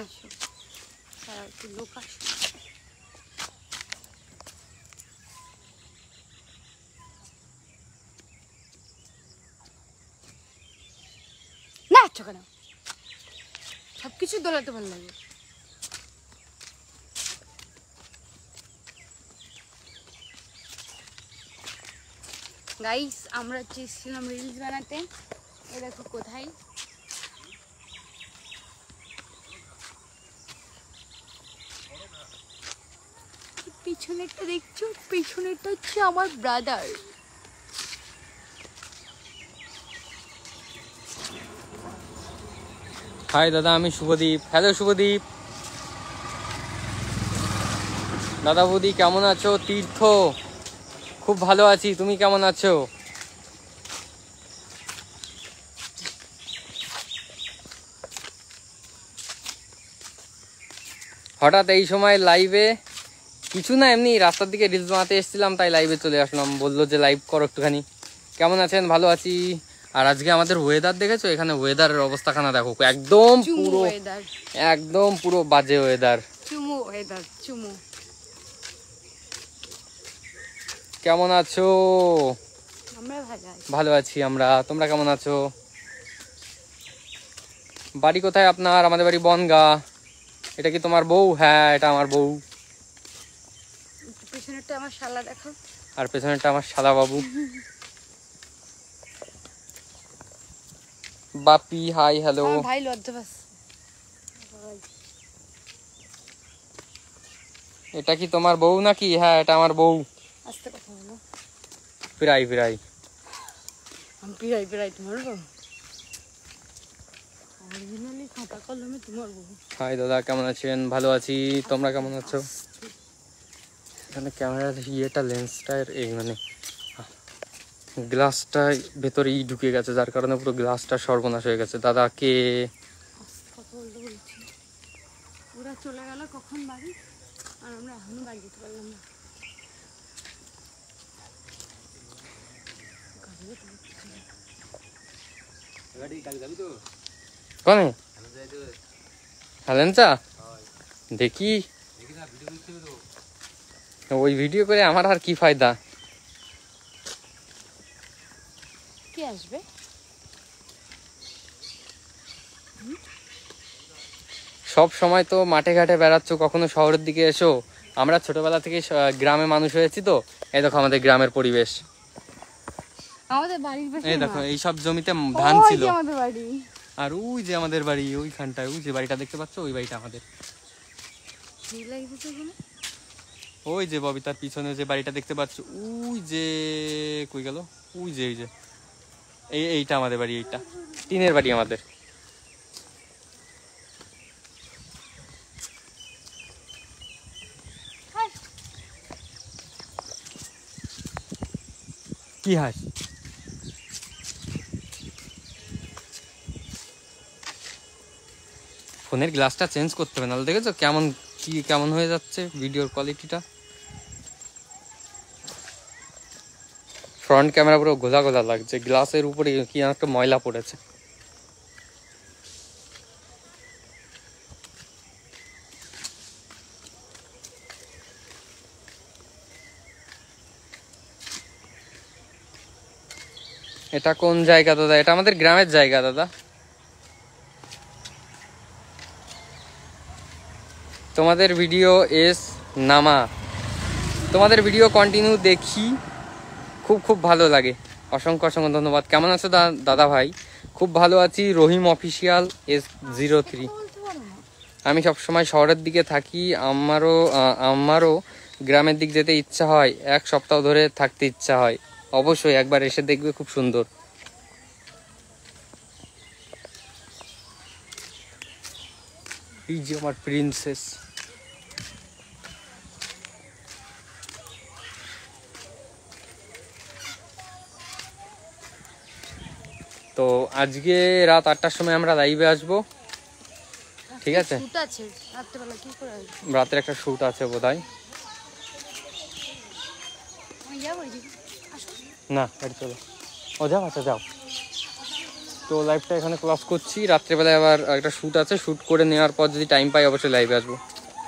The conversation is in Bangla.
আসো তারা একটু লোক আসো। না আচ্ছা কেন সবকিছু দোলাতে ভালো লাগে। গাইস আমরা চেয়েছিলাম রিলস বানাতে, এ দেখো কোথায়। পিছনেরটা দেখছো, পিছনেরটা হচ্ছে আমার ব্রাদার। হাই দাদা, আমি শুভদীপ। হ্যালো শুভদীপ। দাদা বৌদি কেমন আছো? তীর্থ খুব ভালো আছি, তুমি কেমন আছো? হঠাৎ এই সময় লাইভে? কিছু না, এমনি রাস্তার দিকে রিলস বানাতে এসেছিলাম, তাই লাইভে চলে আসলাম। বললো যে লাইভ করো একটুখানি। কেমন আছেন? ভালো আছি। আর আজকে আমাদের ওয়েদার দেখেছো? এখানে ওয়েদারের অবস্থাখানা দেখো, একদম পুরো বাজে ওয়েদার। চুমু ওয়েদার, চুমু। কেমন আছো? আমরা ভালো আছি আমরা। তোমরা কেমন আছো? বাড়ি কোথায় আপনার? আমাদের বাড়ি বনগা। এটা কি তোমার বউ? হ্যাঁ, এটা আমার বউ। পেছনেরটা আমার শালা দেখো। আর পেছনেরটা আমার শালা বাবু। বাপি হাই হ্যালো। ভাই লজ্জাবাস। এটা কি তোমার বউ নাকি? হ্যাঁ, এটা আমার বউ। আস্তে কথা বলো। প্রায় আমি প্রায় তোমার বউ। অরিজিনালি খাতা কলমে তোমার বউ। হাই দাদা, কেমন আছেন? ভালো আছি। তোমরা কেমন আছো? এখানে ক্যামেরার ইয়েটা, লেন্সটার এই মানে গ্লাসটা ভেতরে ঢুকে গেছে, যার কারণে পুরো গ্লাসটা সর্বনাশ হয়ে গেছে। দাদা কে? কথা বলতে বলছি। ওরা চলে গেল কখন বাড়ি, আর আমরা এখনো বাড়ি যেতে পারলাম না। কনে হ্যালেনচা দেখি। ওই ভিডিও করে আমার আর কি ফায়দা? কে আসবে? সব সময় তো মাঠে ঘাটে বেড়াচ্ছ, কখনো শহরের দিকে এসো। আমরা ছোটবেলা থেকে গ্রামে মানুষ হয়েছি তো। এই দেখো আমাদের গ্রামের পরিবেশ। আমাদের বাড়ির পাশে, এই দেখো এই সব জমিতে ধান ছিল। আমাদের বাড়ি। আর ওই যে আমাদের বাড়ি, ওইখানটায় ওই যে বাড়িটা দেখতে পাচ্ছ, ওই বাড়িটা আমাদের। ওই যে ববিতার পিছনে যে বাড়িটা দেখতে পাচ্ছ, ওই যে কই গেল, ওই যে এইটা আমাদের বাড়ি। এইটা টিনের বাড়ি আমাদের। কি হাস? ফোনের গ্লাসটা চেঞ্জ করতে হবে, নাহলে দেখেছো কেমন হয়ে যাচ্ছে ভিডিওর কোয়ালিটিটা। ফ্রন্ট ক্যামেরা পুরো গোলা গোলা লাগছে, গ্লাসের উপরে কি একটা ময়লা পড়েছে। এটা কোন জায়গা দাদা? এটা আমাদের গ্রামের জায়গা দাদা। তোমাদের ভিডিও তোমাদের ভিডিও কন্টিনিউ দেখি, খুব ভালো লাগে। অসংখ্য ধন্যবাদ। কেমন আছো দাদা ভাই? খুব ভালো আছি। রহিম অফিসিয়াল S03। আমি সবসময় শহরের দিকে থাকি, আমারও গ্রামের দিক যেতে ইচ্ছা হয়, এক সপ্তাহ ধরে থাকতে ইচ্ছা হয়। অবশ্যই একবার এসে দেখবে, খুব সুন্দর। এই যে আমার প্রিন্সেস। তো আজকে রাত 8টার সময় আমরা লাইভে আসবো, ঠিক আছে? রাতের একটা শুট আছে বোধহয়। না, চলো। ও যাও, আচ্ছা যাও। তো লাইভটা এখানে ক্লোজ করছি। রাত্রেবেলায় আবার একটা শ্যুট আছে, শ্যুট করে নেওয়ার পর যদি টাইম পাই অবশ্যই লাইভে আসবো।